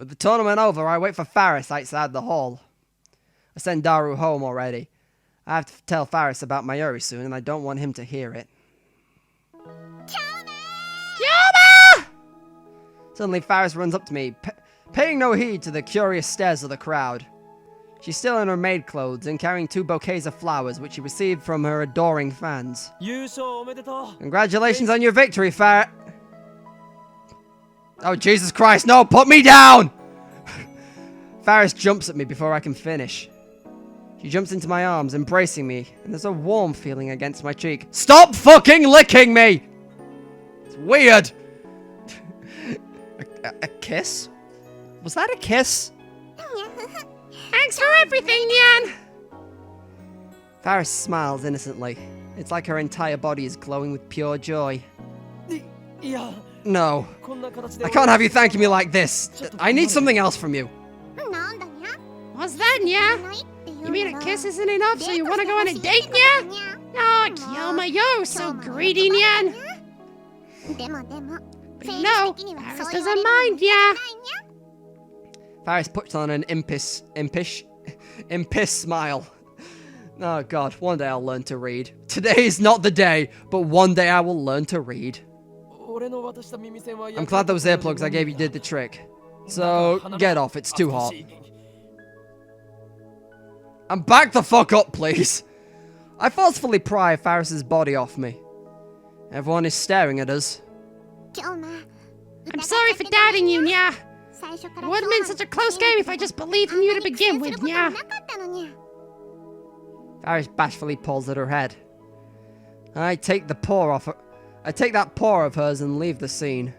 With the tournament over, I wait for Faris outside the hall. I send Daru home already. I have to tell Faris about Mayuri soon, and I don't want him to hear it. Kyoma! Suddenly, Faris runs up to me, paying no heed to the curious stares of the crowd. She's still in her maid clothes and carrying 2 bouquets of flowers, which she received from her adoring fans. Congratulations on your victory, Faris. Oh, Jesus Christ, no, put me down! Faris jumps at me before I can finish. She jumps into my arms, embracing me, and there's a warm feeling against my cheek. Stop fucking licking me! It's weird. A kiss? Was that a kiss? Thanks for everything, Nyan! Faris smiles innocently. It's like her entire body is glowing with pure joy. No. I can't have you thanking me like this. I need something else from you. What's that, Nya? You mean a kiss isn't enough, so you want to go on a date, Nya? Oh, Kyoma, you're so greedy, Nyan. But you know, Faris doesn't mind, Nya. Faris puts on an impish smile. Oh god, one day I'll learn to read. Today is not the day, but one day I will learn to read. I'm glad those earplugs I gave you did the trick. So, get off, it's too hot. And back the fuck up, please. I forcefully pry Faris's body off me. Everyone is staring at us. I'm sorry for doubting you, Nya. It would have been such a close game if I just believed in you to begin with, Nya. Faris bashfully pulls at her head. I take that paw of hers and leave the scene.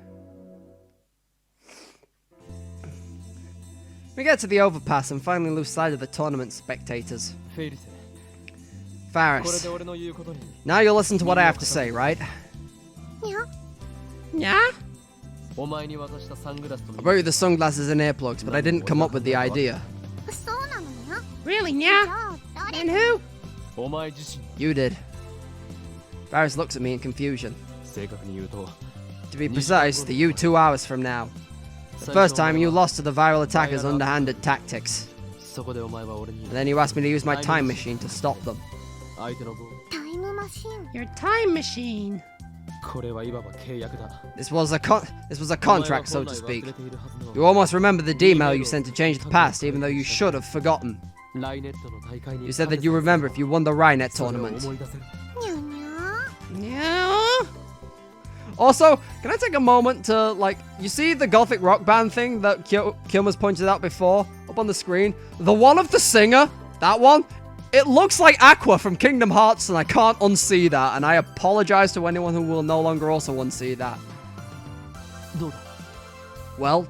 We get to the overpass and finally lose sight of the tournament spectators. Faris, now you'll listen to what I have to say, right? Yeah? I brought you the sunglasses and earplugs, but I didn't come up with the idea. Really, Nya? And who? You did. Faris looks at me in confusion. To be precise, the you 2 hours from now. The first time you lost to the viral attacker's underhanded tactics. And then you asked me to use my time machine to stop them. Your time machine? This was a contract, so to speak. You almost remember the D-mail you sent to change the past, even though you should have forgotten. You said that you remember if you won the Rainet tournament. Yeah. Also, can I take a moment to, like, you see the Gothic rock band thing that Kyoma's pointed out before, up on the screen? The one of the singer, that one, it looks like Aqua from Kingdom Hearts, and I can't unsee that, and I apologize to anyone who will no longer also unsee that. Well,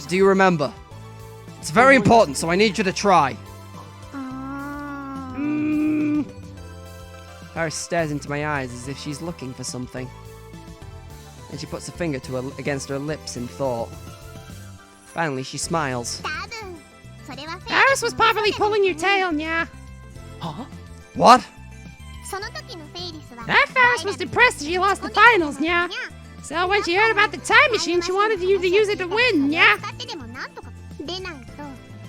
do you remember? It's very important, so I need you to try. Faris stares into my eyes as if she's looking for something. Then she puts a finger against her lips in thought. Finally, she smiles. Faris was probably pulling your tail, Nya. Huh? What? That Faris was depressed that she lost the finals, Nya. So when she heard about the time machine, she wanted you to use it to win, Nya.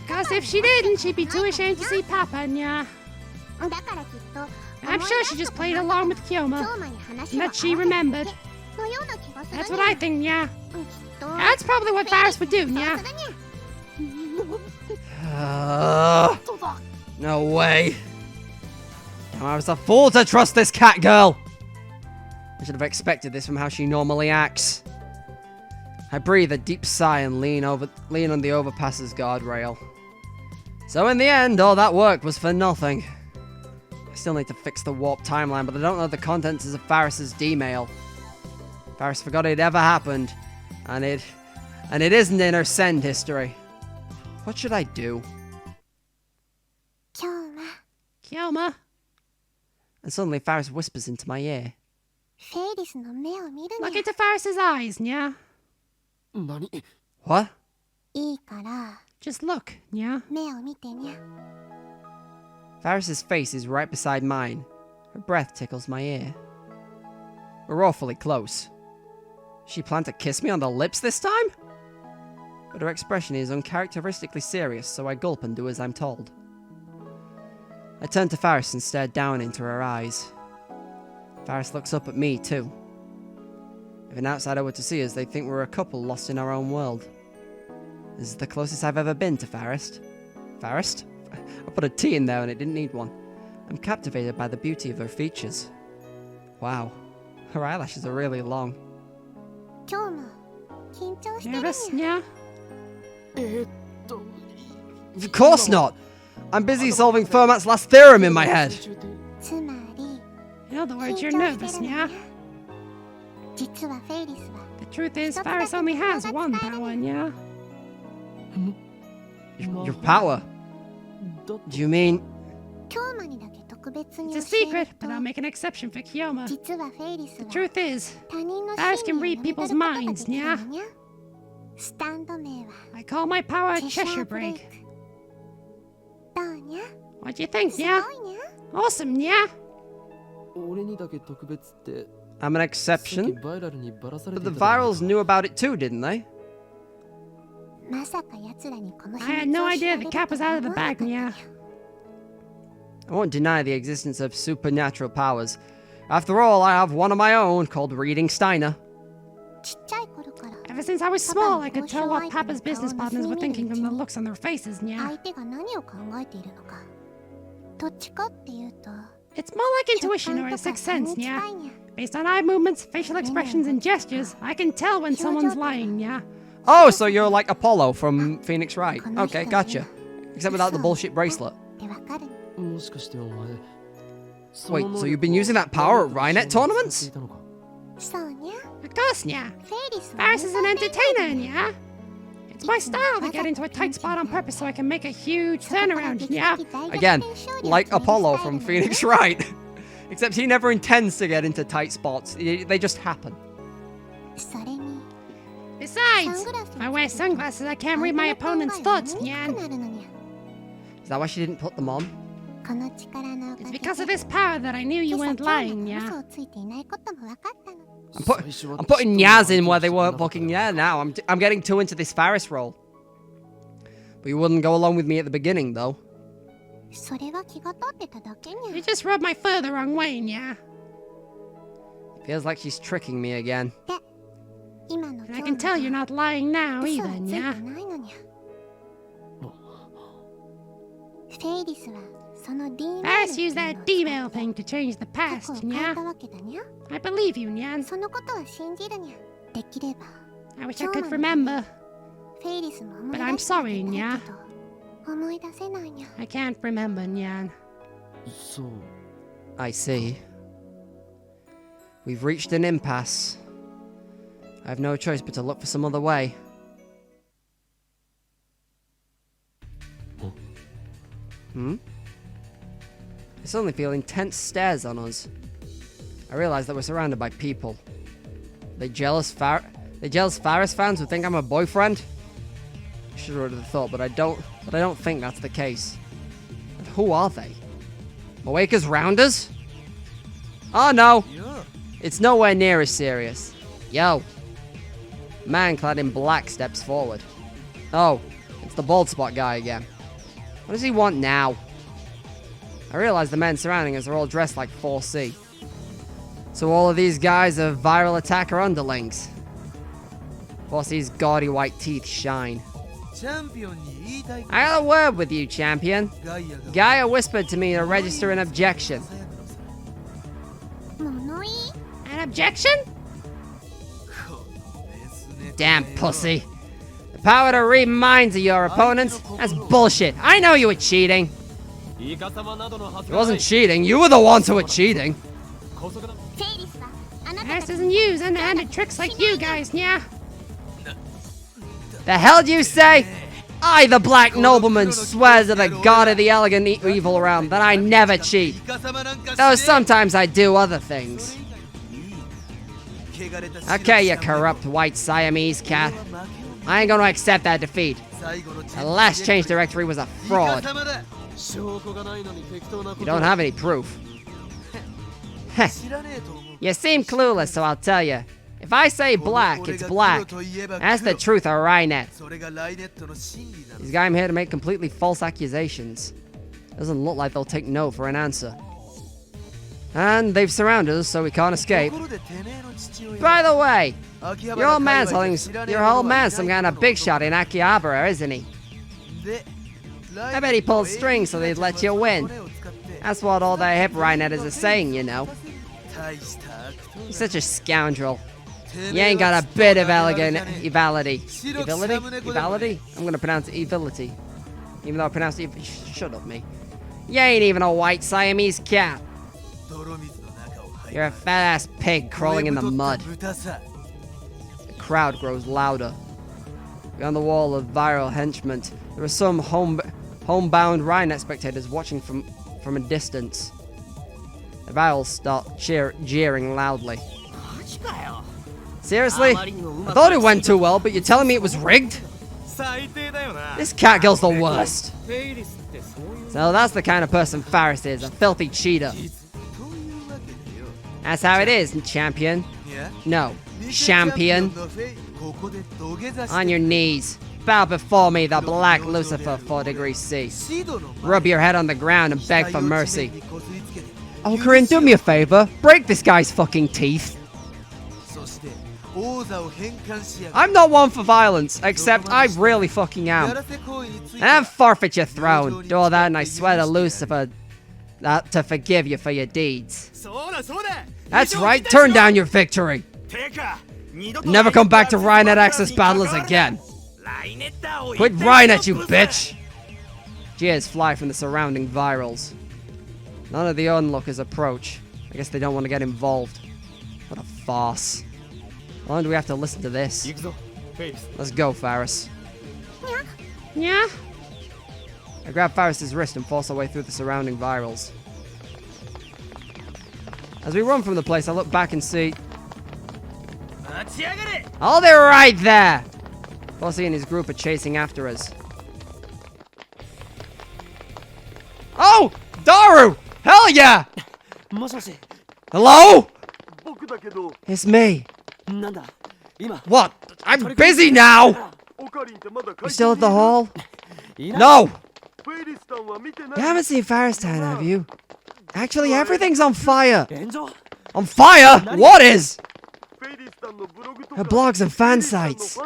Because if she didn't, she'd be too ashamed to see Papa, Nya. I'm sure she just played along with Kyoma, and that she remembered. That's what I think, Nya. That's probably what Faris would do, Nya. No way. Damn, I was a fool to trust this cat girl. I should have expected this from how she normally acts. I breathe a deep sigh and lean on the overpass's guardrail. So in the end, all that work was for nothing. I still need to fix the warp timeline, but I don't know the contents of Faris's D-mail. Faris forgot it ever happened, and it isn't in her send history. What should I do? Kyoma. And suddenly Faris whispers into my ear. Look into Faris's eyes, Nya. What? Just look, Nya. Faris's face is right beside mine. Her breath tickles my ear. We're awfully close. She planned to kiss me on the lips this time? but her expression is uncharacteristically serious, so I gulp and do as I'm told. I turn to Faris and stare down into her eyes. Faris looks up at me too. If an outsider were to see us, they'd think we're a couple lost in our own world. This is the closest I've ever been to Faris. Faris? I put a T in there and it didn't need one. I'm captivated by the beauty of her features. Wow, her eyelashes are really long. Nervous, yeah? Of course not! I'm busy solving Fermat's last theorem in my head. In other words, you're nervous, yeah? The truth is, Faris only has one power, yeah? Your power? Do you mean... It's a secret, but I'll make an exception for Kyoma. The truth is, Faris can read people's minds, yeah? I call my power Cheshire Break. What do you think, yeah? Awesome, yeah? I'm an exception? But the virals knew about it too, didn't they? I had no idea the cat was out of the bag, yeah? I won't deny the existence of supernatural powers. After all, I have one of my own called Reading Steiner. Ever since I was small, I could tell what Papa's business partners were thinking from the looks on their faces, yeah? It's more like intuition or a sixth sense, yeah? Based on eye movements, facial expressions, and gestures, I can tell when someone's lying, yeah? Oh, so you're like Apollo from Phoenix Wright. Okay, gotcha. Except without the bullshit bracelet. Wait, so you've been using that power at Rhinet tournaments? Of course, yeah. Faris is an entertainer, yeah? It's my style to get into a tight spot on purpose so I can make a huge turnaround, yeah? Again, like Apollo from Phoenix Wright. Except he never intends to get into tight spots. They just happen. Besides, if I wear sunglasses, I can't read my opponent's thoughts, Nyan. Is that why she didn't put them on? It's because of this power that I knew you weren't lying, yeah? I'm putting Nyaz in where they weren't fucking now. I'm getting too into this Faris role. But you wouldn't go along with me at the beginning, though. You just rubbed my fur the wrong way, yeah? Feels like she's tricking me again. And I can tell you're not lying now either, yeah? Faris used that D-mail thing to change the past, yeah? I believe you, Nyan. I wish I could remember. But I'm sorry, Nya. I can't remember, Nyan. I see. We've reached an impasse. I have no choice but to look for some other way. I suddenly feel intense stares on us. I realize that we're surrounded by people. They jealous Faris fans who think I'm a boyfriend? I should have thought, but I don't think that's the case. And who are they? Moeka's Rounders? Oh no! It's nowhere near as serious. Yo! Man clad in black steps forward. Oh, it's the bald spot guy again. What does he want now? I realize the men surrounding us are all dressed like 4C. So all of these guys are viral attacker underlings. 4C's gaudy white teeth shine. I got a word with you, champion. Gaia whispered to me to register an objection. An objection? Damn pussy. The power to read minds of your opponents? That's bullshit. I know you were cheating. It wasn't cheating. You were the ones who were cheating. Faris doesn't use underhanded tricks like you guys, yeah? The hell do you say? I, the Black Nobleman, swear to the god of the elegant evil realm that I never cheat. Though sometimes I do other things. Okay, you corrupt white Siamese cat. I ain't gonna accept that defeat. The last change directory was a fraud. You don't have any proof. You seem clueless, so I'll tell you. If I say black, it's black. That's the truth of Rainet. These guys I'm here to make completely false accusations. Doesn't look like they'll take no for an answer. And they've surrounded us, so we can't escape. By the way, your old man's some kind of big shot in Akihabara, isn't he? I bet he pulled strings so they'd let you win. That's what all the hip Rainetters are saying, you know. You're such a scoundrel. You ain't got a bit of elegant evality. Evality? I'm gonna pronounce it evility. Even though I pronounced it shut up, me. You ain't even a white Siamese cat. You're a fat-ass pig crawling in the mud. The crowd grows louder. Beyond the wall of viral henchmen, there are some homebound Rainet spectators watching from a distance. The virals start jeering loudly. Seriously? I thought it went too well, but you're telling me it was rigged? This cat girl's the worst. So that's the kind of person Faris is, a filthy cheater. That's how it is, champion. No, champion. On your knees. Bow before me, the Black Lucifer, 4 degrees C. Rub your head on the ground and beg for mercy. Oh, Corinne, do me a favor. Break this guy's fucking teeth. I'm not one for violence, except I really fucking am. And forfeit your throne. Do all that and I swear to Lucifer to forgive you for your deeds. That's right, turn down your victory. Never come back to Rainet Access battlers again. Quit Rainet, you bitch! Jeers fly from the surrounding virals. None of the onlookers approach. I guess they don't want to get involved. What a farce. How long do we have to listen to this? Let's go, Faris. Yeah? I grab Faris's wrist and force our way through the surrounding virals. As we run from the place, I look back and see... Oh, they're right there! Bossy and his group are chasing after us. Oh! Daru! Hell yeah! Hello? It's me. What? I'm busy now! You still at the hall? No! You haven't seen Faris Town, have you? Actually, everything's on fire! On fire? What is? Her blogs and fan sites.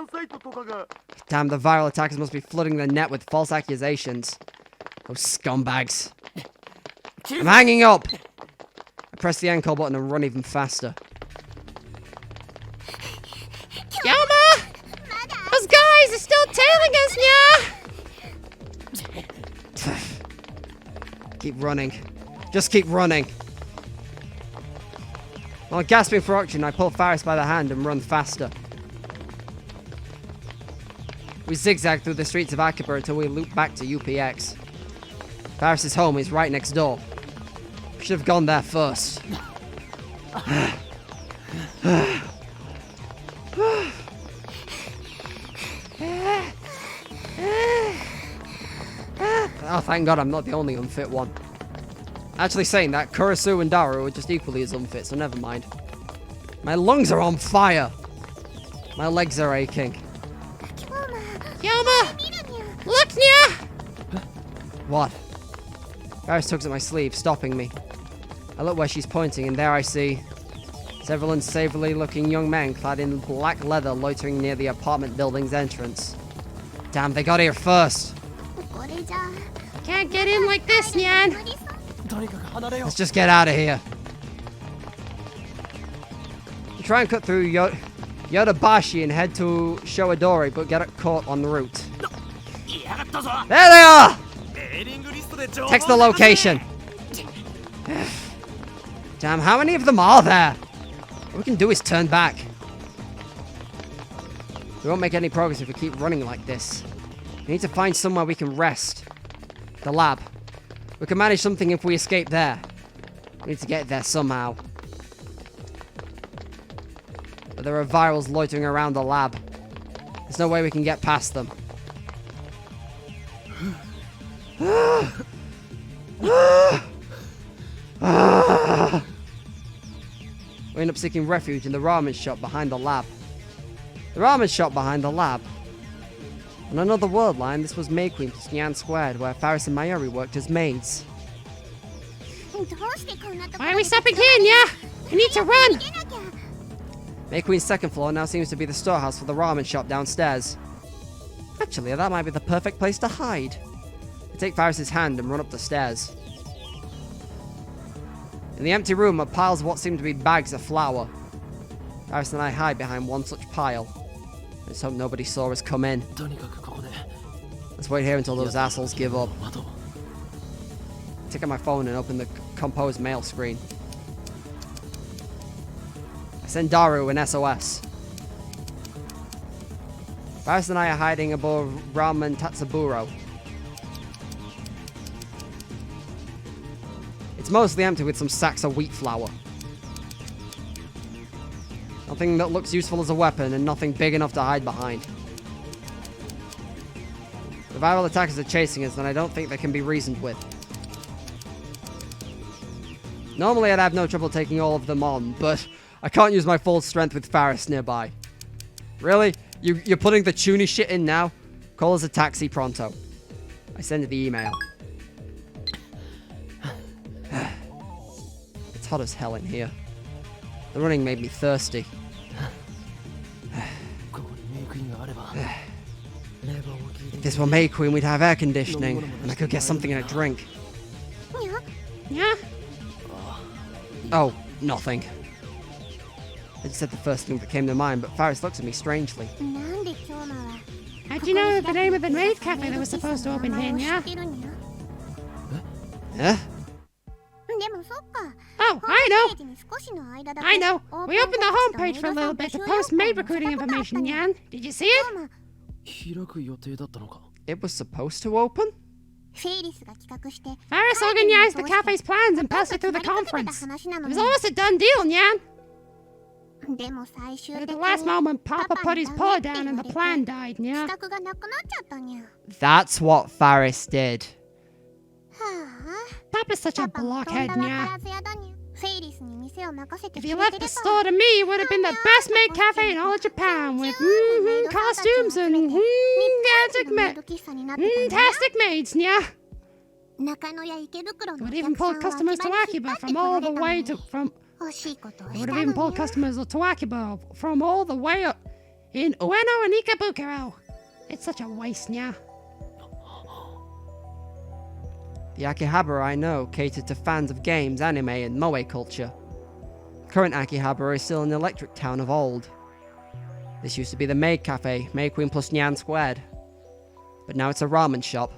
Damn, the viral attackers must be flooding the net with false accusations. Those scumbags. I'm hanging up! I press the end call button and run even faster. Yama! Those guys are still tailing us, yeah? Keep running. Just keep running. While gasping for oxygen, I pull Faris by the hand and run faster. We zigzag through the streets of Akihabara until we loop back to UPX. Faris's home is right next door. We should have gone there first. Oh, thank God I'm not the only unfit one. Actually saying that, Kurisu and Daru are just equally as unfit, so never mind. My lungs are on fire! My legs are aching. Yama! Look, nya! What? Faris tugs at my sleeve, stopping me. I look where she's pointing, and there I see several unsavourly looking young men clad in black leather loitering near the apartment building's entrance. Damn, they got here first! Can't get in like this, Nyan! Let's just get out of here. We try and cut through Yodobashi and head to Showadori, but get caught en route. There they are! Text the location. Damn, how many of them are there? What we can do is turn back. We won't make any progress if we keep running like this. We need to find somewhere we can rest. The lab. We can manage something if we escape there. We need to get there somehow. But there are virals loitering around the lab. There's no way we can get past them. we end up seeking refuge in the ramen shop behind the lab. The ramen shop behind the lab. On another world line, this was May Queen plus Nyan Squared, where Faris and Mayuri worked as maids. Why are we stopping here, Nya? We need to run! May Queen's second floor now seems to be the storehouse for the ramen shop downstairs. Actually, that might be the perfect place to hide. I take Faris' hand and run up the stairs. In the empty room are piles of what seem to be bags of flour. Faris and I hide behind one such pile. Let's hope nobody saw us come in. Let's wait here until those assholes give up. I take out my phone and open the composed mail screen. I send Daru an SOS. Faris and I are hiding above Ramen Tatsuburo. It's mostly empty with some sacks of wheat flour. Nothing that looks useful as a weapon and nothing big enough to hide behind. If rival attackers are chasing us, then I don't think they can be reasoned with. Normally I'd have no trouble taking all of them on, but I can't use my full strength with Faris nearby. Really? You're putting the Chuny shit in now? Call us a taxi pronto. I send the email. It's hot as hell in here. The running made me thirsty. If this were May Queen, we'd have air conditioning, and I could get something in a drink. Yeah? Oh, nothing. I just said the first thing that came to mind, but Faris looks at me strangely. How'd you know the name of the maid cafe that was supposed to open here, yeah? Huh? Oh, I know. We opened the homepage for a little bit to post maid recruiting information, Yan. Did you see it? It was supposed to open? Faris organized the cafe's plans and passed it through the conference. It was almost a done deal, Yan. But at the last moment, Papa put his paw down and the plan died, yeah? That's what Faris did. Papa's such a blockhead, yeah. If you left the store to me, it would have been the best maid cafe in all of Japan with costumes and fantastic maids, yeah. It would even pull customers to Akiba from all the way to It would have even pulled customers to Akiba from all the way up in Ueno and Ikebukuro. It's such a waste, yeah. The Akihabara I know catered to fans of games, anime, and moe culture. The current Akihabara is still an electric town of old. This used to be the maid cafe, May Queen plus Nyan Squared. But now it's a ramen shop.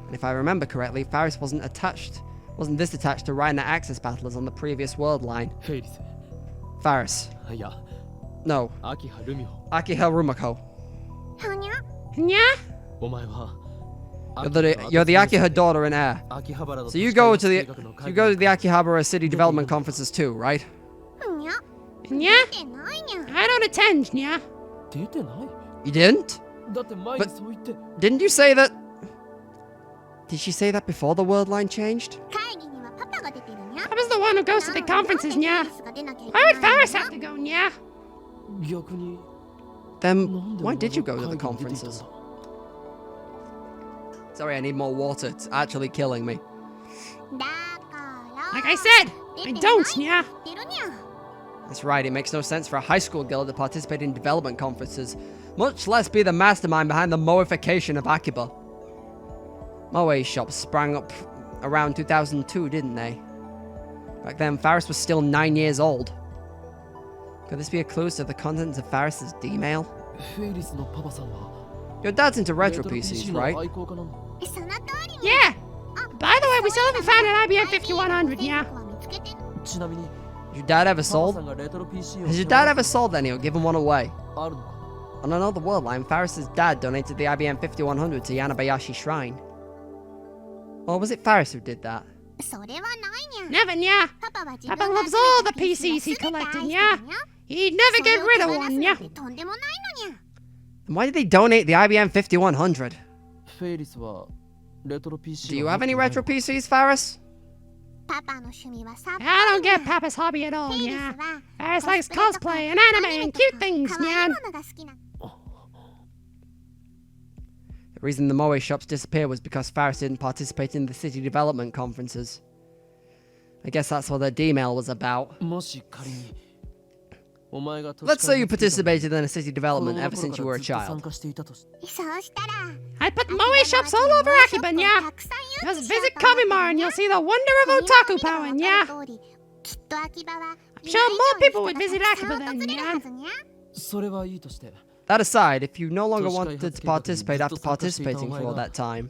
And if I remember correctly, Faris wasn't this attached to Rhina Axis battlers on the previous world line. Faris. No. Akiha Rumako. Yeah? You're the Akiha daughter and heir. So you go to the Akihabara City Development Conferences too, right? Yeah? I don't attend, yeah? You didn't? But didn't you say that? Did she say that before the world line changed? I was the one who goes to the conferences, yeah? Why would Faris have to go, yeah? Then why did you go to the conferences? Sorry, I need more water. It's actually killing me. Like I said, I don't, yeah? That's right, it makes no sense for a high school girl to participate in development conferences, much less be the mastermind behind the moification of Akiba. Moe shops sprang up around 2002, didn't they? Back then, Faris was still 9 years old. Could this be a clue to the contents of Faris' D-mail? Your dad's into retro PCs, right? Yeah! By the way, we still haven't found an IBM 5100, yeah? Your dad ever sold? Has your dad ever sold any or given one away? On another world line, Faris' dad donated the IBM 5100 to Yanabayashi Shrine. Or was it Faris who did that? Never, yeah. Papa loves all the PCs he collected, yeah? He'd never get rid of one, yeah? Then why did they donate the IBM 5100? Do you have any retro PCs, Faris? I don't get Papa's hobby at all, yeah. Faris likes cosplay and anime and cute things, yeah. The reason the Moe shops disappeared was because Faris didn't participate in the city development conferences. I guess that's what their D-mail was about. Let's say you participated in a city development ever since you were a child. I'd put Moe shops all over Akiban, yeah. Just visit Kamimar and you'll see the wonder of otaku power, yeah. I'm sure more people would visit Akiba then, yeah. That aside, if you no longer wanted to participate after participating for all that time,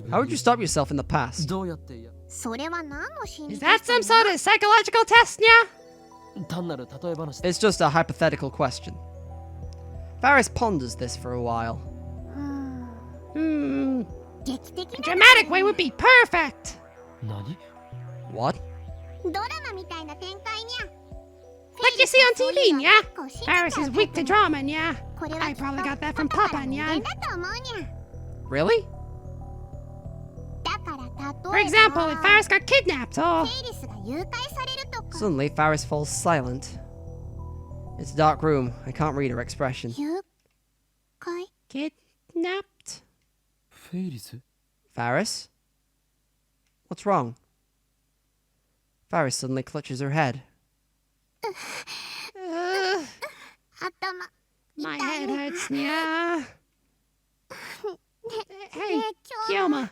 how would you stop yourself in the past? Is that some sort of psychological test, yeah? It's just a hypothetical question. Faris ponders this for a while. A dramatic way would be perfect. What? Like you see on TV, yeah? Faris is weak to drama, yeah? I probably got that from Papa, yeah? Really? For example, if Faris got kidnapped, or... Suddenly, Faris falls silent. It's a dark room. I can't read her expression. Kidnapped? Faris? What's wrong? Faris suddenly clutches her head. My head hurts, yeah. Hey, Kyoma.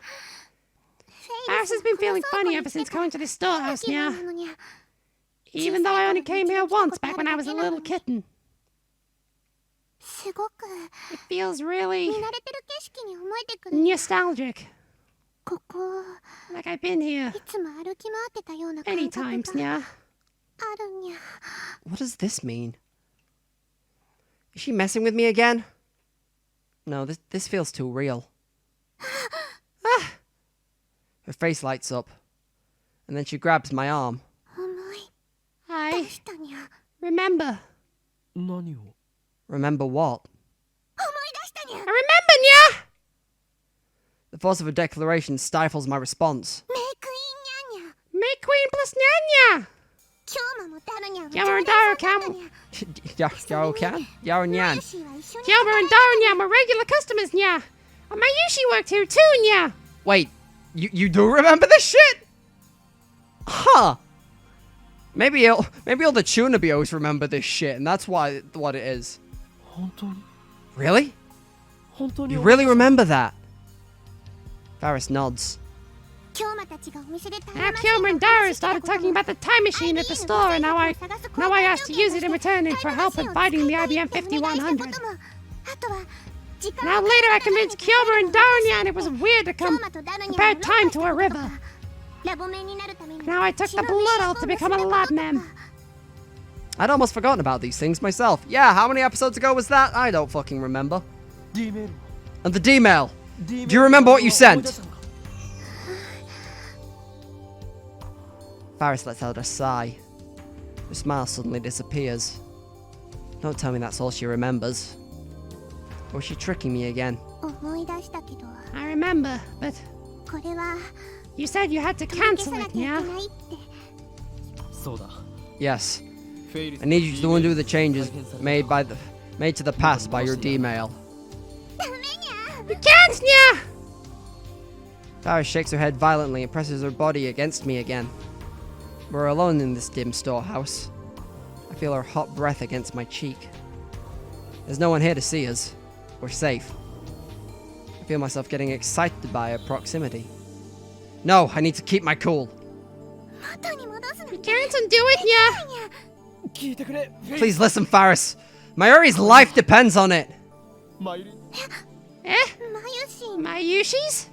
Faris has been feeling funny ever since going to the storehouse, yeah. Even though I only came here once back when I was a little kitten. It feels really nostalgic. Like I've been here many times, yeah. What does this mean? Is she messing with me again? No, this feels too real. Ah! Her face lights up, and then she grabs my arm. I remember. Remember what? I remember, yeah! The force of her declaration stifles my response. May Queen plus Nyanya! Kyoma and Daru can... Yao Nyan. Kyoma and Daru Nyan were regular customers, nya. And Mayushi worked here too, nya. Wait, you do remember this shit? Huh. Maybe all the Chunabios remember this shit, and that's what it is. Really? You really remember that? Faris nods. Now Kyoma and Daru started talking about the time machine at the store, and now I asked to use it in return for help in fighting the IBM 5100. Now later I convinced Kyoma and Darunya it was weird to compare time to a river. Now I took the blood oath to become a lab mem. I'd almost forgotten about these things myself. Yeah, how many episodes ago was that? I don't fucking remember. And the D-mail. Do you remember what you sent? Faris lets out a sigh. Her smile suddenly disappears. Don't tell me that's all she remembers. Or is she tricking me again? I remember, but... You said you had to cancel it, yeah? Yes. I need you to undo the changes made to the past by your D-mail. You can't, yeah! Faris shakes her head violently and presses her body against me again. We're alone in this dim storehouse. I feel her hot breath against my cheek. There's no one here to see us. We're safe. I feel myself getting excited by her proximity. No, I need to keep my cool. You can't undo it, yeah? Please listen, Faris. Mayuri's life depends on it. Eh? Mayushi's?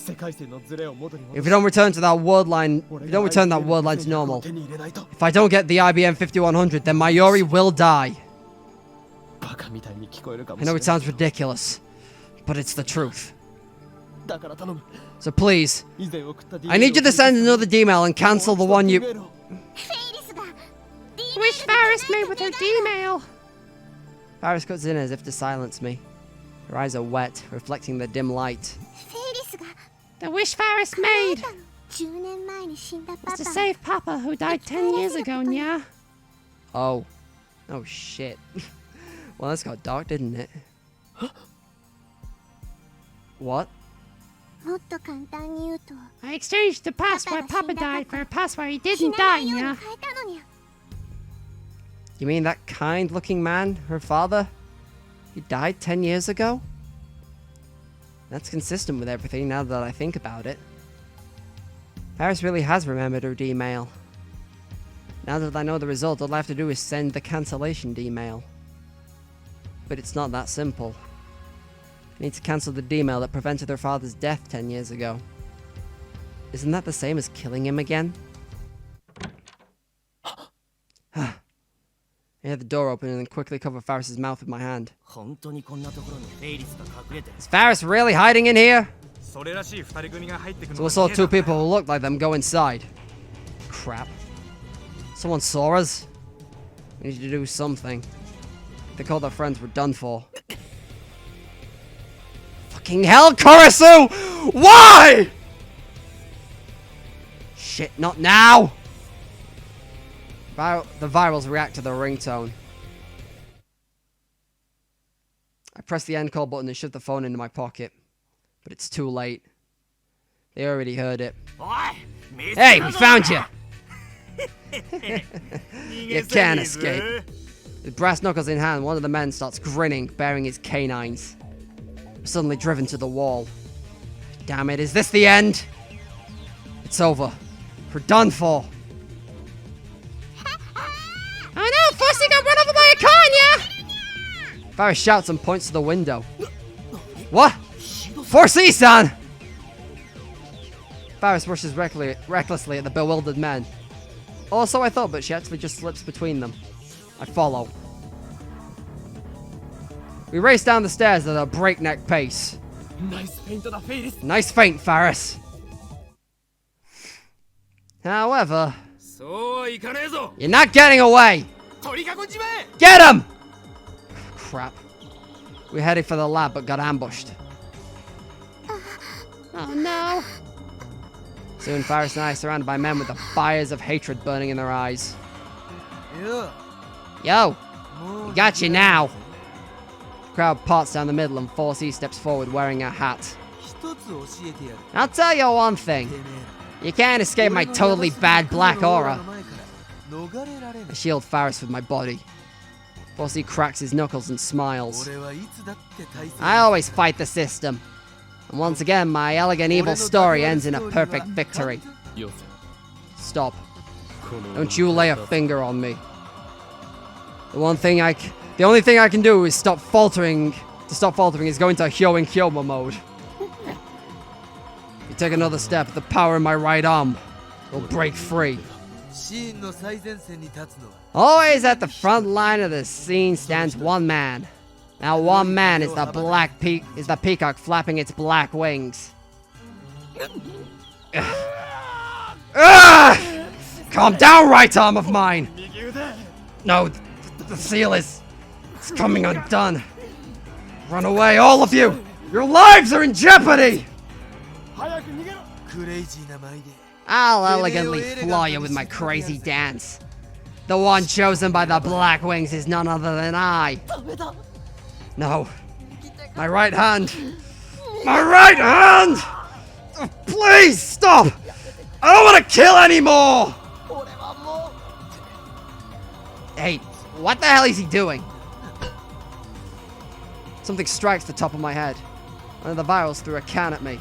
If we don't return to that word line, to normal, if I don't get the IBM 5100, then Mayuri will die. I know it sounds ridiculous, but it's the truth. So please, I need you to send another D-mail and cancel the one you... Wish Faris made with her D-mail. Faris cuts in as if to silence me. Her eyes are wet, reflecting the dim light. The wish Faris made. It's to save Papa, who died 10 years ago, nya. Oh. Oh, shit. Well, that's got dark, didn't it? What? I exchanged the past where Papa died for a past where he didn't die, nya. You mean that kind-looking man, her father? He died 10 years ago? That's consistent with everything now that I think about it. Paris really has remembered her D-mail. Now that I know the result, all I have to do is send the cancellation D-mail. But it's not that simple. I need to cancel the D-mail that prevented her father's death 10 years ago. Isn't that the same as killing him again? I heard the door open and then quickly cover Faris's mouth with my hand. Is Faris really hiding in here? So we saw two people who looked like them go inside. Crap. Someone saw us? We need to do something. They called our friends, we're done for. Fucking hell, Kurisu! Why? Shit, not now! The virals react to the ringtone. I press the end call button and shove the phone into my pocket. But it's too late. They already heard it. Hey, we found you! You can't escape. With brass knuckles in hand, one of the men starts grinning, baring his canines. I'm suddenly driven to the wall. Damn it, is this the end? It's over. We're done for. Oh no, Fussy got run over by a car, nya! Faris shouts and points to the window. What? 4C-san! Faris rushes recklessly at the bewildered men. Or so I thought, but she actually just slips between them. I follow. We race down the stairs at a breakneck pace. Nice feint, Faris. However, you're not getting away! Get him! Crap. We headed for the lab but got ambushed. Oh no. Soon Faris and I are surrounded by men with the fires of hatred burning in their eyes. Yo! We got you now! The crowd parts down the middle and 4C steps forward wearing a hat. I'll tell you one thing. You can't escape my totally bad black aura. I shield Faris with my body. 4C cracks his knuckles and smiles. I always fight the system. And once again, my elegant evil story ends in a perfect victory. Stop. Don't you lay a finger on me. The only thing I can do is stop faltering. To stop faltering is go into Hyo and Kyoma mode. If you take another step, the power in my right arm will break free. Always at the front line of the scene stands one man. Now one man is the peacock flapping its black wings. Calm down, right arm of mine! No, the seal is coming undone. Run away, all of you! Your lives are in jeopardy! I'll elegantly floor you with my crazy dance. The one chosen by the Black Wings is none other than I. No. My right hand. My right hand! Oh, please, stop! I don't want to kill anymore! Hey, what the hell is he doing? Something strikes the top of my head. One of the virals threw a can at me.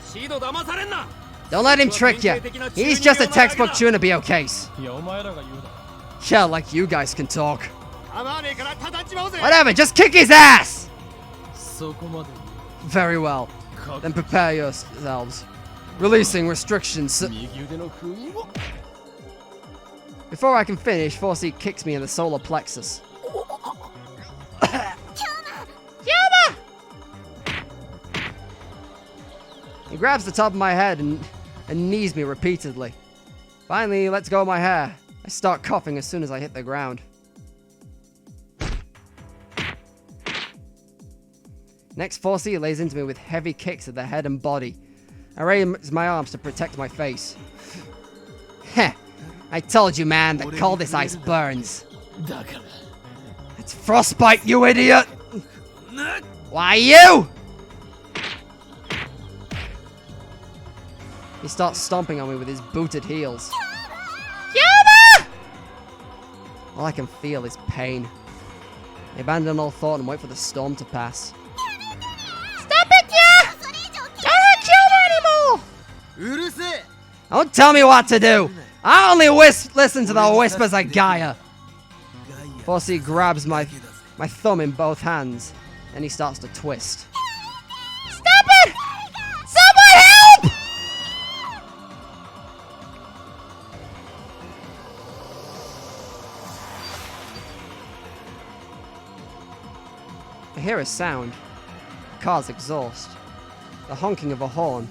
Don't let him trick you. He's just a textbook Chunibyo case. Yeah, like you guys can talk. Whatever, just kick his ass! Very well. Then prepare yourselves. Releasing restrictions. Before I can finish, 4C kicks me in the solar plexus. Kyoma! He grabs the top of my head and knees me repeatedly. Finally, he lets go of my hair. I start coughing as soon as I hit the ground. Next, 4C lays into me with heavy kicks at the head and body. I raise my arms to protect my face. Heh. I told you, man, that coldest ice burns. It's frostbite, you idiot! Why you? He starts stomping on me with his booted heels. Yama! All I can feel is pain. I abandon all thought and wait for the storm to pass. Stop it, yeah! Don't hurt children anymore! Don't tell me what to do! I only listen to the whispers of Gaia! Fossey grabs my thumb in both hands, and he starts to twist. Stop it! Someone help! I hear a sound. A car's exhaust. The honking of a horn.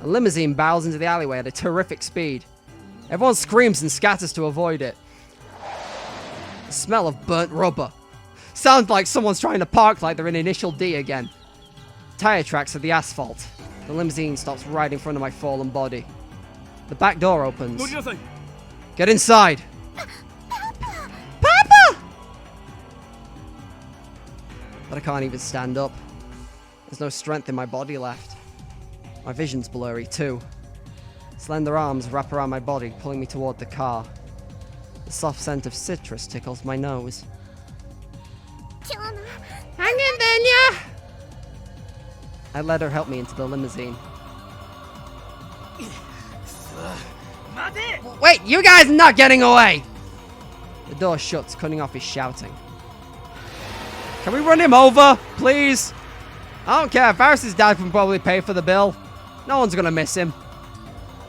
A limousine barrels into the alleyway at a terrific speed. Everyone screams and scatters to avoid it. The smell of burnt rubber. Sounds like someone's trying to park like they're in Initial D again. Tire tracks of the asphalt. The limousine stops right in front of my fallen body. The back door opens. Get inside! Papa! But I can't even stand up. There's no strength in my body left. My vision's blurry too. Slender arms wrap around my body, pulling me toward the car. The soft scent of citrus tickles my nose. Hang in there, yeah! I let her help me into the limousine. Wait, you guys are not getting away! The door shuts, cutting off his shouting. Can we run him over, please? I don't care, Varys' dad can probably pay for the bill. No one's gonna miss him.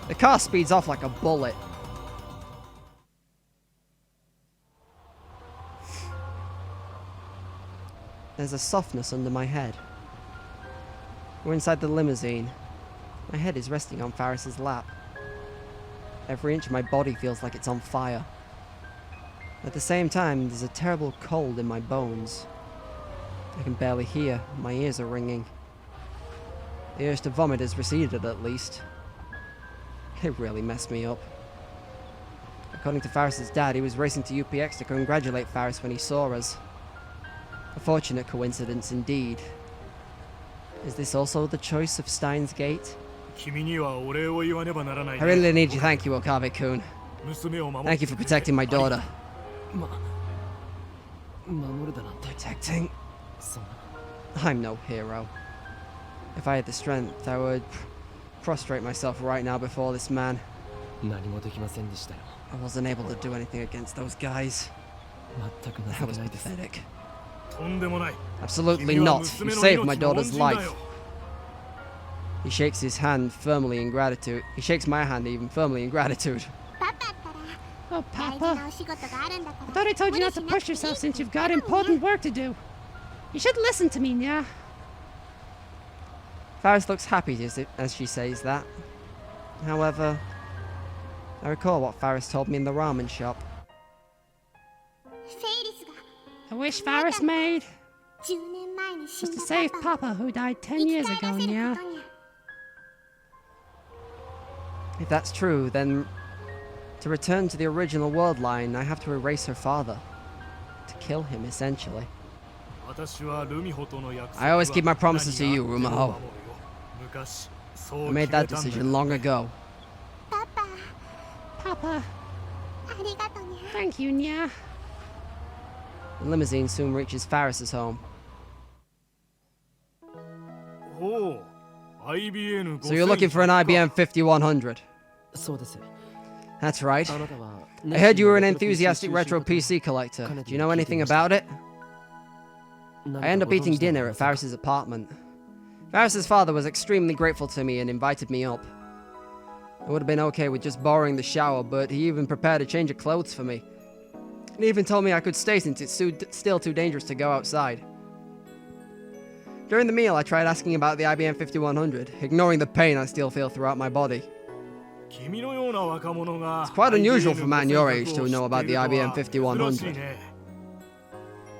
The car speeds off like a bullet. There's a softness under my head. We're inside the limousine. My head is resting on Varys' lap. Every inch of my body feels like it's on fire. At the same time, there's a terrible cold in my bones. I can barely hear. My ears are ringing. The urge to vomit has receded at least. It really messed me up. According to Varys' dad, he was racing to UPX to congratulate Varys when he saw us. A fortunate coincidence indeed. Is this also the choice of Steins Gate? I really need to thank you, Okabe-kun. Thank you for protecting my daughter. Protecting? I'm no hero. If I had the strength, I would prostrate myself right now before this man. I wasn't able to do anything against those guys. That was pathetic. Absolutely not. You saved my daughter's life. He shakes his hand firmly in gratitude. He shakes my hand even firmly in gratitude. Oh, Papa. I thought I told you not to push yourself since you've got important work to do. You should listen to me, Nya. Varys looks happy as she says that. However, I recall what Varys told me in the ramen shop. A wish Varys made was to save Papa, who died 10 years ago, Nya. If that's true, then to return to the original world line, I have to erase her father. To kill him, essentially. I always keep my promises to you, Rumaho. I made that decision long ago. Papa. Thank you, Nya. The limousine soon reaches Varys' home. So you're looking for an IBM 5100? That's right. I heard you were an enthusiastic retro PC collector. Do you know anything about it? I end up eating dinner at Varys' apartment. Varys' father was extremely grateful to me and invited me up. I would have been okay with just borrowing the shower, but he even prepared a change of clothes for me. And he even told me I could stay since it's still too dangerous to go outside. During the meal, I tried asking about the IBM 5100, ignoring the pain I still feel throughout my body. It's quite unusual for a man your age to know about the IBM 5100.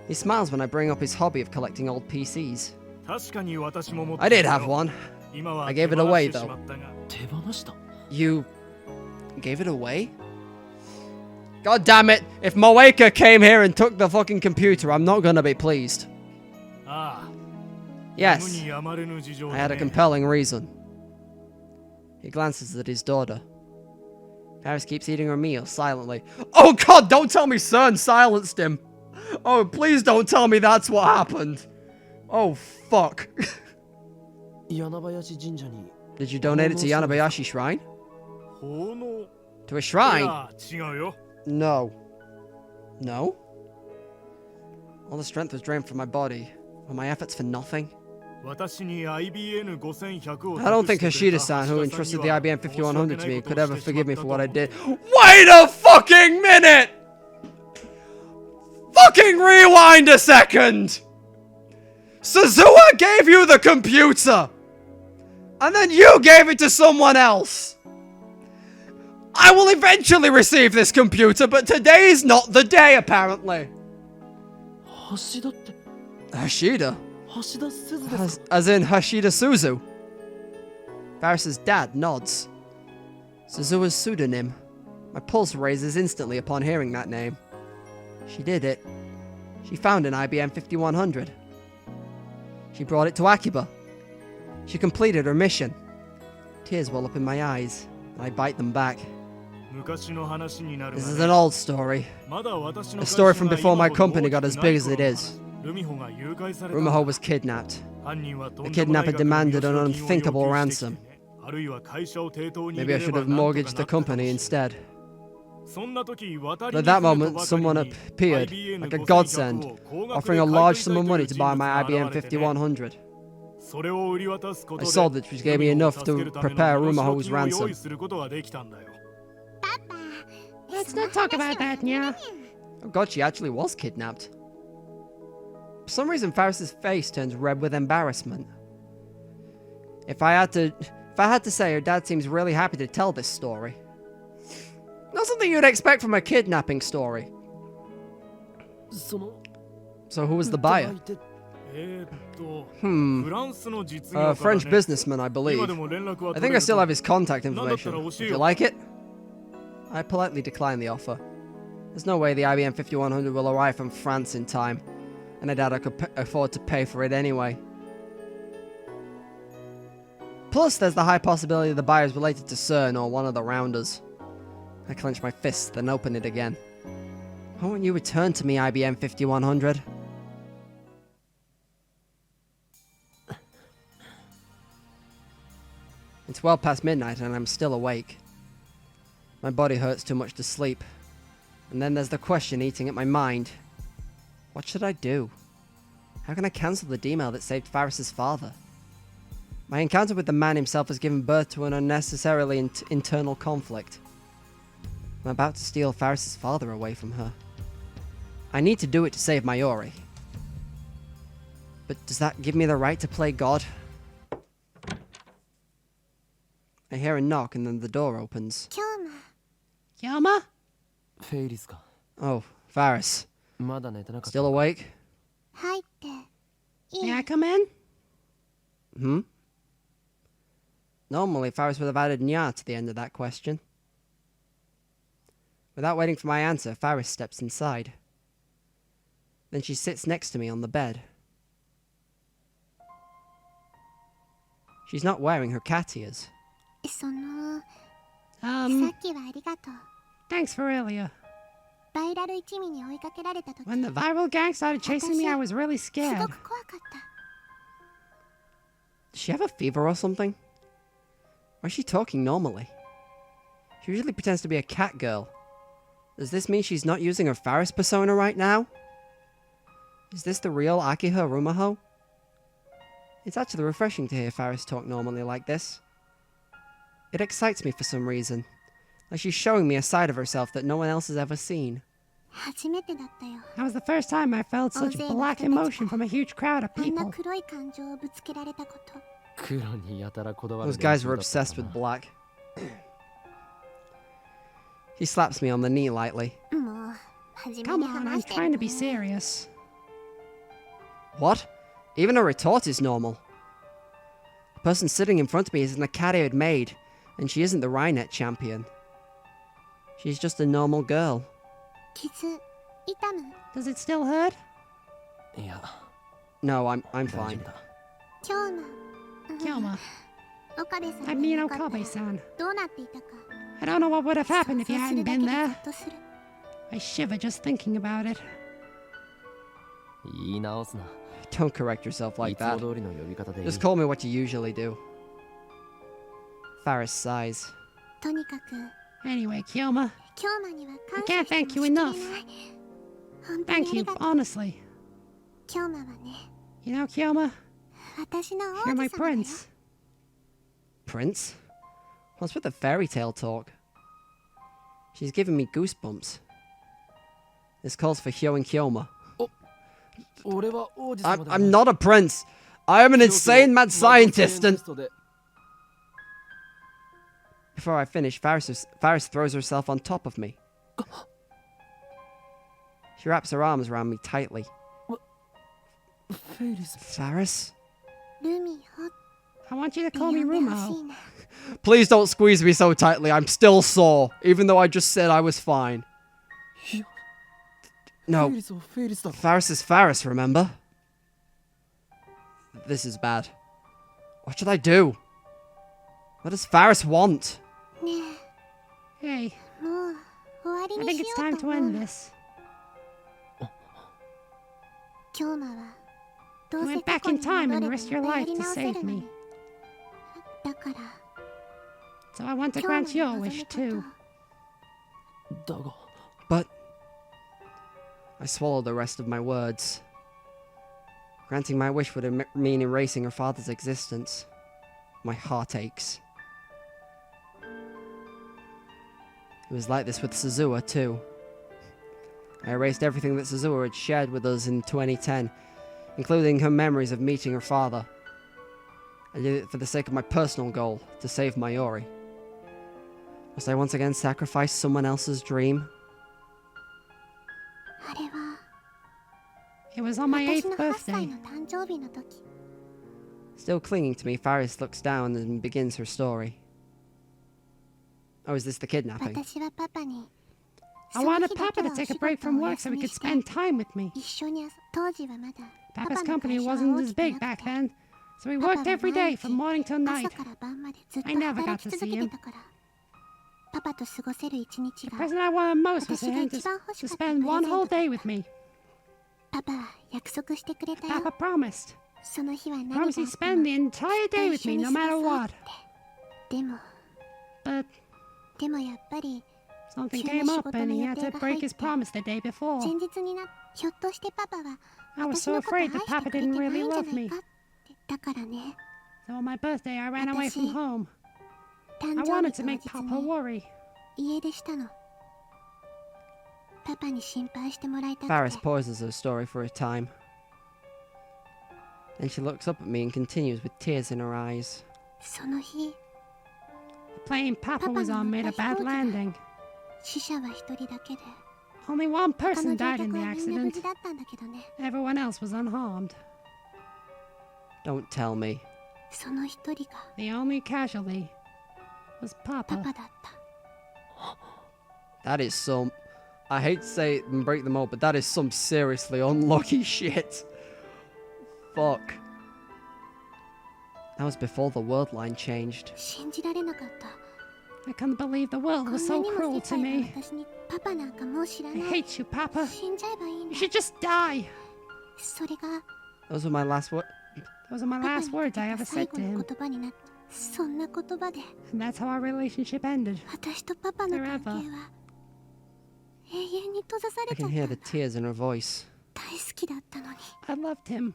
He smiles when I bring up his hobby of collecting old PCs. I did have one. I gave it away, though. 手放した。 You gave it away? God damn it! If Moeka came here and took the fucking computer, I'm not gonna be pleased. ああ、 Yes, 無にやまれぬ事情 I で had a ね。 compelling reason. He glances at his daughter. Paris keeps eating her meal silently. Oh god, don't tell me CERN silenced him! Oh, please don't tell me that's what happened! Oh, fuck. 柳林神社に Did you donate it to Yanabayashi Shrine? 奉納。 To a い shrine? や、違うよ。 No. No? All the strength was drained from my body. Were my efforts for nothing? 私に IBN 5100を I don't think 託してくれた Hashida-san, who 橋田さん entrusted に the は IBM 5100 to me, 申し訳ない could こと ever をしてし forgive ま me った for と what I 思う。 did. Wait a fucking minute! Fucking rewind a second! Suzuha gave you the computer! And then you gave it to someone else! I will eventually receive this computer, but today is not the day, apparently. 橋田って Hashida? 橋田鈴ですか。 As in Hashida Suzu. Varus's dad nods. Suzuha's pseudonym. My pulse raises instantly upon hearing that name. She did it. She found an IBM 5100. She brought it to Akiba. She completed her mission. Tears well up in my eyes, and I bite them back. 昔の話になる This が is ね an old story. まだ私の A 会 story 社 from が before my 今ほど company got as big as it 大きくない is. 頃ルミホが誘拐された。 Rumaho was kidnapped. 犯人はとん The でもない kidnapper 額の demanded 身 an 代金を unthinkable 要求してきて ransom. ね。あるいは会社を抵当に Maybe I should have mortgaged the company instead. そんな時渡 But り at に that 来ると moment, ばかり someone に appeared, IBM like a 5100 godsend, を高額 offering で a 買い large 取りた sum い of という money to 人 buy 物 my が IBM 現れてね。 5100. それを売り渡すこと I で sold it, which gave me ルミホを enough 助け to るための prepare 身代 Rumaho's 金を用 ransom. 意することができたんだよ。 Let's not talk about that, Nya. Oh god, she actually was kidnapped. For some reason, Faris's face turns red with embarrassment. If I had to say, her dad seems really happy to tell this story. Not something you'd expect from a kidnapping story. その So who was the buyer? 相手 Hmm. フランスの実 A 業家だ French ね。 businessman, I 今 believe. でも連絡は I 取 think れ I る still と have his contact なんだった information. ら教 Would え you よ。 like it? I politely decline the offer. There's no way the IBM 5100 will arrive from France in time, and I doubt I could afford to pay for it anyway. Plus, there's the high possibility the buyer is related to CERN or one of the Rounders. I clench my fist, then open it again. Why won't you return to me, IBM 5100? It's well past midnight and I'm still awake. My body hurts too much to sleep. And then there's the question eating at my mind. What should I do? How can I cancel the email that saved Faris's father? My encounter with the man himself has given birth to an unnecessarily internal conflict. I'm about to steal Faris's father away from her. I need to do it to save Mayuri. But does that give me the right to play God? I hear a knock and then the door opens. Yama? フェイリスか。 Oh, Faris. まだ寝てなかった。 Still awake? May I come in? Hmm? Normally, Faris would have added nya to the end of that question. Without waiting for my answer, Faris steps inside. Then she sits next to me on the bed. She's not wearing her cat ears. Thanks for earlier. バイラル一味に追いかけられた時 When the viral gang started chasing me, I was really す scared. ごく怖かった Does she have a fever or something? Or is she talking normally? She usually pretends to be a cat girl. Does this mean she's not using her Faris persona right now? Is this the real Akiha Rumaho? It's actually refreshing to hear Faris talk normally like this. It excites me for some reason. Like she's showing me a side of herself that no one else has ever seen. 初めてだったよ That was the first time I felt such black emotion from a huge crowd of あんな people. 黒い感情をぶつけられたこと 黒にやたらこだわる Those guys were 連中だった obsessed with な black. He slaps me on the knee lightly. もう初め Come に on, I'm 話して trying る to be serious. What? Even a retort is normal. person sitting in front of me is an Academy maid, and she isn't the Rhinet champion. She's just a normal girl. 傷痛む？ Does it still hurt? いや No, I'm 大丈 fine. 夫だ Kyoma, 岡部さん I がい mean なかったら Okabe-san. どうなっていたか I don't know what would have happened if you 想像す hadn't るだけ been でゾ there. ッとする。 I shiver just thinking about it. 言い直すな Don't correct yourself い like つも that. 通りの呼び方でいい Just call me what you usually do. Faris sighs. とにかく Anyway, Kyoma, 京馬には I 感 can't 謝 thank して you もしきれ enough. ない。本当に Thank あり you, がとう。 honestly. 京馬はね、 You know, Kyoma, 私の王 you're 子 my 様だよ。 prince. Prince? What's with the fairy tale talk? She's giving me goosebumps. This calls for Hyo and Kyoma. 俺は王子様 I'm, で I'm not a prince. I am an insane mad scientist and... Before I finish, Faris throws herself on top of me. She wraps her arms around me tightly. フェイリス Faris? ルミホ I want you to って call 呼 me んでほしい Rumo. な。 Please don't squeeze me so tightly. I'm still sore, even though I just said I was fine. いや No, フェイリスはフェイリスだ Faris is Faris, remember? This is bad. What should I do? What does Faris want? ね Hey, え、もう終わり I に think し it's よう time と to 思う end の。 this. 京馬はどう You せ went 過 back 去 in に time 戻 and れば risked your またや life り to 直せ save るの me. に。だから So I want to 京馬 grant に your 望む wish こと too. だが But... I swallow the rest of my words. Granting my wish would mean erasing her father's existence. My heart aches. It was like this with Suzuha, too. I erased everything that Suzuha had shared with us in 2010, including her memories of meeting her father. I did it for the sake of my personal goal, to save Mayori. Must I once again sacrifice someone else's dream? あれは It was on my 私 8th の8歳 birthday. の誕生日の時。 Still clinging to me, Faris looks down and begins her story. Oh, is this the kidnapping? 私はパパに I その wanted 日だ Papa け to はお take 仕 a break 事 from をお work so 休 we み could して spend time with me. 一緒に当時はまだパ Papa's パの company 会社は wasn't 大 as きく big な back くて then, so we パパ worked は every 毎 day 日 from morning till 朝 night. から晩までずっと I never got 働 to き see 続け him. てたからパパと過ごせる一日 The が present I wanted most was for him to, 私が一番欲し to かった spend プ one レゼン whole ト day with me. パパは約束してくれたよ Papa promised. その日は何があっ Promised た he'd の spend the entire day with me no matter what. でも But でもやっぱり something came up and he had to break his promise the day before. 前日にひょっとしてパパは I was 私 so のこと愛 afraid that して Papa くれて didn't ない really んじゃ love ない me. かってだからね So on my birthday, I ran away from home. 誕 I 生 wanted 日 to 当 make 日 Papa に worry. 家出したのパパに心配してもらいたく Faris て pauses her story for a time. Then she looks up at me and continues with tears in her eyes. その日 The plane Papa was on made a bad landing. 死者は一人だけで Only one 他の person 乗 died 客 in the はみんな無 accident. 事だったんだけどね Everyone else was unharmed. Don't tell me. その一人が The only casualty was パ Papa. パだった That is some... I hate to say it and break them all, but that is some seriously unlucky shit. Fuck. That was before the world line changed. 信じられなかった I couldn't believe the world こん was な so にも cruel 世 to 界は me. 私にパパなんかもう知ら I ない hate you, Papa. 死んじゃえばいいん You だ should just die. それが Those were my last words. Those are my パパ last にか words け I た ever 最 said 後 to の him. 言葉になったそんな言葉で And that's how our relationship ended. 私とパパの関係は永遠に閉ざさ I れちゃ can っ hear た the tears in her voice. 大好きだったのに I loved him.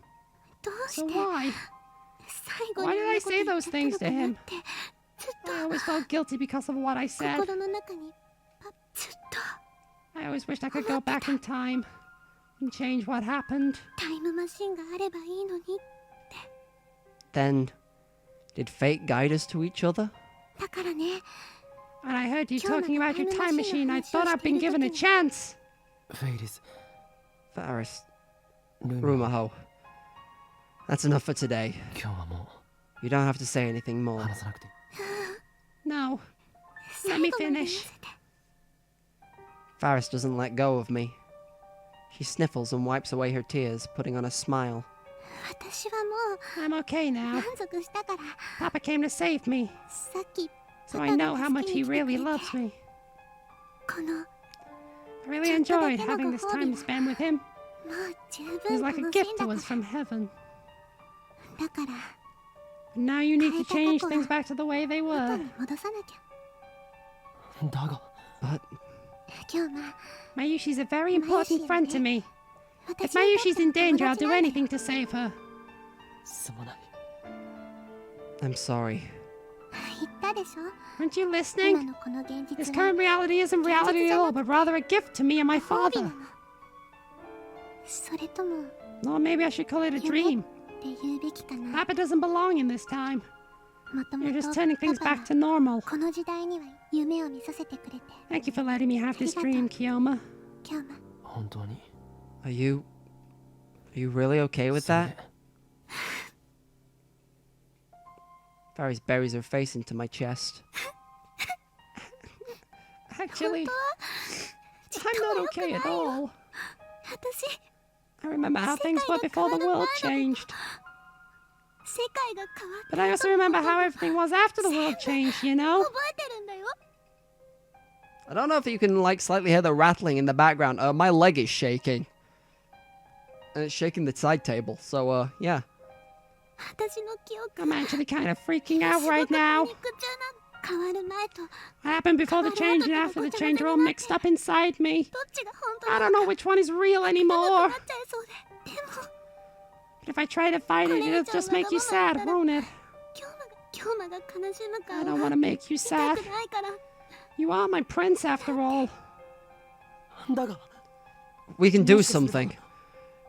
どうし So て why? 最後 Why に did あん I なこと say 言っ those ちゃった things の to かな him? ってずっと I always felt guilty because of what I said. 心の中にずっと I always wished I could go back in time and change what happened. タイムマシンがあればいいのに Then, did fate guide us to each other? だからね And I heard you Kill talking me, about your time time machine machine. I has thought just I'd been been given a looking. chance. フェイリス Faris, ルミ Rumaho. That's enough for today. 今日はも You don't have to say anything more. 話さなくて。 No. Let me finish. Faris doesn't let go of me. She sniffles and wipes away her tears, putting on a smile. 私はも I'm okay う now. 満足したから、 Papa came to save me, さっき so I know how much he really loves me. この I really enjoyed having this time to spend with him. もう十 It was 分 like a 楽し gift んだ to から us from heaven. だから And now you need to change things back to the way they 元 were. に戻さなきゃ。だが、 But 今日は Mayushi's a very important friend to me. 私 If にとっ Mayushi's て in の danger, 友 I'll 達 do なんだよ。 anything to save her. すまない。 I'm sorry. 言ったでしょ Aren't you 今 listening? のこの現 This 実は current reality isn't reality at all, but rather a gift to me and my 褒美な father. の。それとも Or maybe I should call it a dream. って言うべきかな。 Papa doesn't belong in this time. もとも You're と just turning things パパ back to normal. この時代には夢を見させてくれて、 Thank you for letting me have this dream, Kiyoma. 今日も本当に。 Are you really okay with それ that? Faris buries her face into my chest. Actually, I'm not okay at all. 私 I remember how things were before the world changed. 世界が変わっ But I also remember how everything was after the world changed, you know? 覚えてるんだよ。 I don't know if you can like slightly hear the rattling in the background. My leg is shaking. And it's shaking the side table. So yeah. 私の記憶 I'm actually kind of freaking out すご right くパ now. ニック中なの。変わる前と What happened before the change and after the change are all mixed up inside me. どっちが本当 I な don't の know which one is real か anymore. なっちゃいそうで。でも But if I try to fight it, it'll just make you sad, won't it? 今日が悲しむ I 顔 don't が want to make you 見た sad. くないから。 You are my prince after all. だが、 We can do something.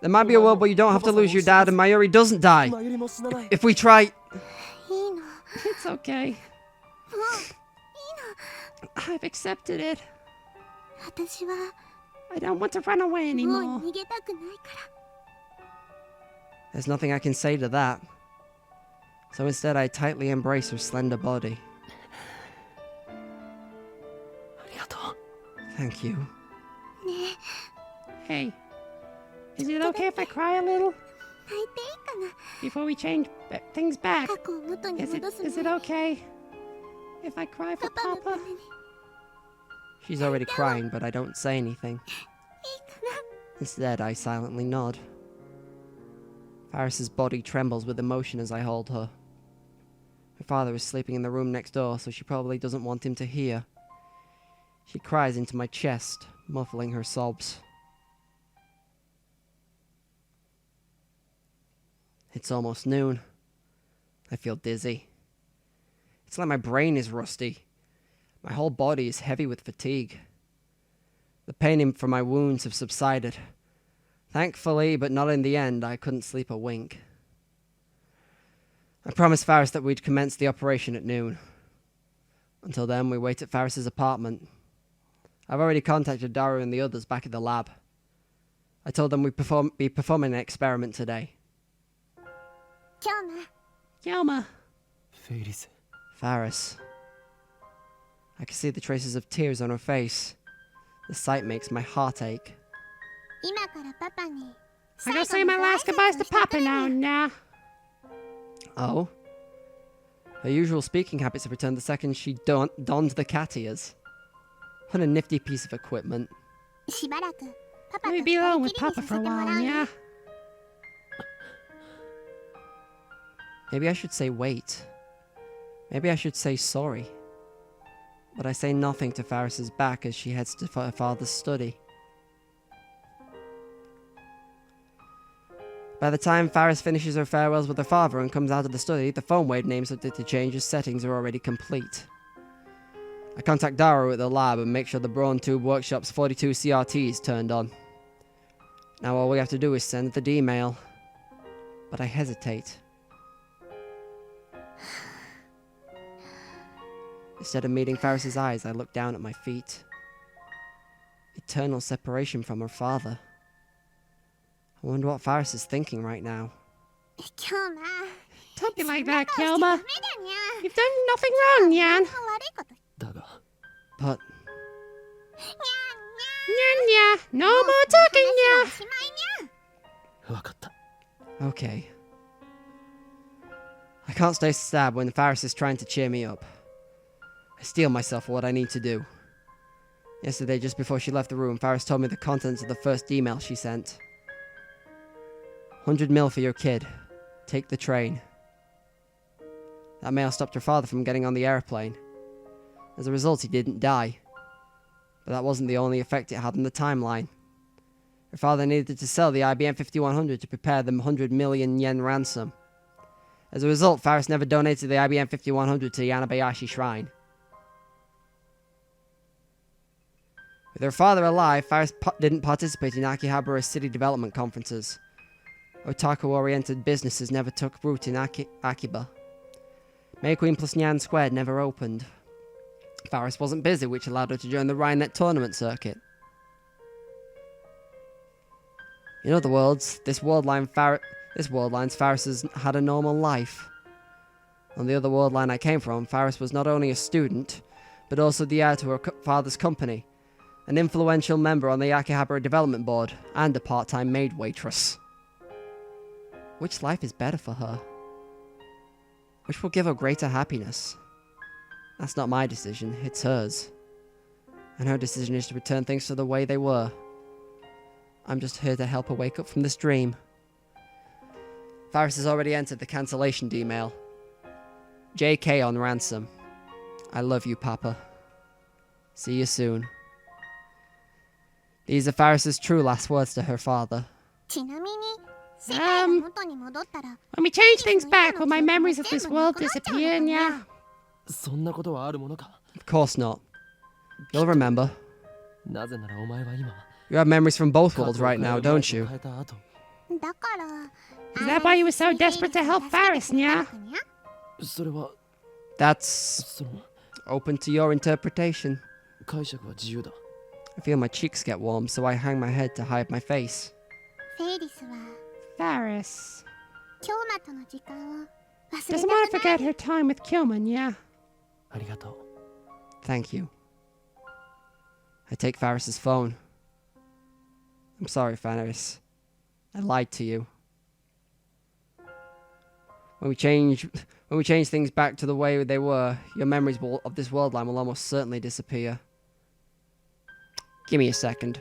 There might be a world where you don't have to lose your dad and Mayuri doesn't die. 今よりも死なない。 If we try... いいの。 It's okay. もう I've accepted it. 私は I don't want to run away も anymore. う逃げたくないから。 There's nothing I can say to that. So instead I tightly embrace her slender body. ありがとう。 Thank you. ね Hey, is it okay if I cry a little え、泣いていいかな。 before we change things back? 過去を元に Is it 戻す is it 前に okay if I cry パ for パのた Papa? めにいい She's already crying, but I don't say anything. か Instead, I silently nod. Faris's body trembles with emotion as I hold her. Her father is sleeping in the room next door, so she probably doesn't want him to hear. She cries into my chest, muffling her sobs. It's almost noon. I feel dizzy. It's like my brain is rusty. My whole body is heavy with fatigue. The pain from my wounds have subsided. Thankfully, but not in the end, I couldn't sleep a wink. I promised Faris that we'd commence the operation at noon. Until then, we wait at Faris's apartment. I've already contacted Daru and the others back at the lab. I told them we'd be performing an experiment today. 今日も Yoma, フェイリス。 Faris. I can see the traces of tears on her face. The sight makes my heart ache. 今からパパに I gotta say my last goodbyes to Papa now, nah. Oh? Her usual speaking habits have returned the second she donned the cat ears. What a nifty piece of equipment. しばらくパパ Let と me be 二 alone 人 with きりに Papa さ for せ a ても while, らうね yeah? Maybe I should say wait. Maybe I should say sorry. But I say nothing to Faris's back as she heads to her father's study. By the time Faris finishes her farewells with her father and comes out of the study, the phone wave names that to change as settings are already complete. I contact Daru at the lab and make sure the Brawn Tube Workshop's 42 CRT is turned on. Now all we have to do is send the email. But I hesitate. Instead of meeting Faris's eyes, I look down at my feet. Eternal separation from her father. I wonder what Faris is thinking right now. Kyoma. Don't be like that, Kilma. ダメだにゃ You've done nothing wrong, Nyan. 悪いこと だが But Nyan, nya. No more talking, 話は nya. おしまいにゃ 分かった okay. I can't stay sad when Faris is trying to cheer me up. I steel myself for what I need to do. Yesterday, just before she left the room, Faris told me the contents of the first email she sent. 100 mil for your kid. Take the train. That mail stopped her father from getting on the airplane. As a result, he didn't die. But that wasn't the only effect it had on the timeline. Her father needed to sell the IBM 5100 to prepare the 100 million yen ransom. As a result, Faris never donated the IBM 5100 to the Yanabayashi shrine. With her father alive, Faris didn't participate in Akihabara's city development conferences. Otaku-oriented businesses never took root in Akiba. May Queen plus Nyan Squared never opened. Faris wasn't busy, which allowed her to join the Rhinenet tournament circuit. In other words, this worldline's Faris has had a normal life. On the other world line I came from, Faris was not only a student, but also the heir to her father's company, an influential member on the Akihabara development board, and a part-time maid waitress. Which life is better for her? Which will give her greater happiness? That's not my decision, it's hers. And her decision is to return things to the way they were. I'm just here to help her wake up from this dream. Faris has already entered the cancellation email. JK on ransom. I love you, Papa. See you soon. These are Faris's true last words to her father. ちなみに世界が元に戻ったら When we change things back, will my memories of this world disappear, nya? そんなことはあるものか Of course not. You'll remember. なぜならお前は今 You have memories from both worlds right now, don't you? 変えた後だから Is that why you were so desperate to help Faris, nya? それは That's その open to your interpretation. 解釈は自由だ I feel my cheeks get warm, so I hang my head to hide my face. フェイリスは Faris 京馬との時間を忘れ doesn't た want く to ない forget her time with Kilman, yeah? ありがとう Thank you. I take Faris's phone. I'm sorry, Faris. I lied to you. When we change things back to the way they were, your memories of this world line will almost certainly disappear. Give me a second.